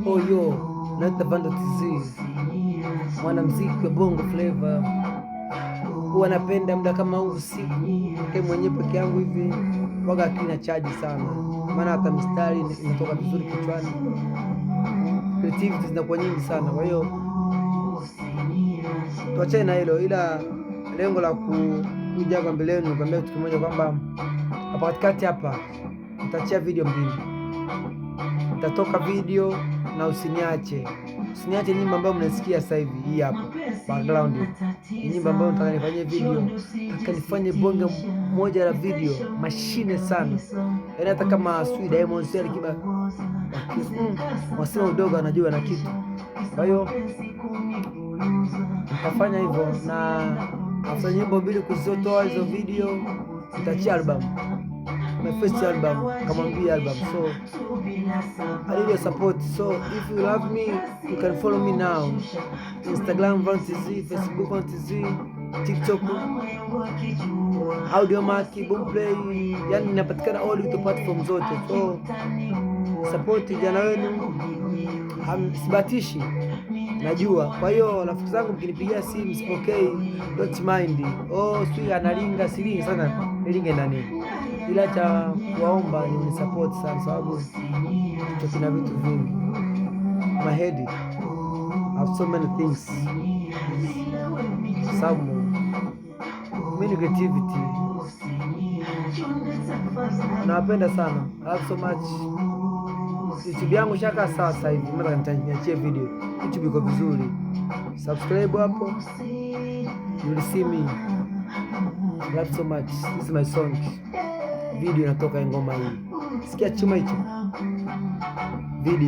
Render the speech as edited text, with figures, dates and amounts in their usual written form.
Oyo naita Vando TZ, mwanamuziki wa Bongo Flava. Huwa napenda muda kama huu usiku, kwa mwenyewe peke yangu hivi, waga akina chaji sana, maana hata mistari inatoka vizuri kichwani, creativity zinakuwa nyingi sana. Kwa hiyo tuachane na hilo, ila lengo la kuja hapa mbeleni nikwambia kitu kimoja, kwamba hapa katikati hapa nitachia video mbili. Itatoka video na usiniache nyimbo ambayo mnasikia sasa hivi. Hii hapa background ni nyimbo ambayo nataka nifanyie video, nataka nifanye bonge moja la video mashine sana, yaani hata kama Sweet Diamond Sel kiba wasema udogo anajua na kitu. Kwa hiyo nitafanya hivyo, na after nyimbo mbili kuzotoa hizo video nitachia album, my first album, Kamwambie album. So I need your support. So if you love me, you can follow me now. Instagram Vando TZ, Facebook Vando TZ, TikTok Audiomack, Boomplay, yani ninapatikana all YouTube platform zote. So support jana wenu, sibatishi, najua. Kwa hiyo rafiki zangu mkinipigia simu sipokei, don't mind. Sio analinga silingi sana, nilinge na nini, ila cha waomba ni unisupport sana, sababu kichwa kina vitu vingi. My head have so many things, some many creativity. Nawapenda sana, I love so much. YouTube yangu shaka sasa hivi, mara nitanyachia video. YouTube iko vizuri, subscribe hapo, you will see me. I love so much. This is my song. Video inatoka ngoma hii, sikia chuma hicho.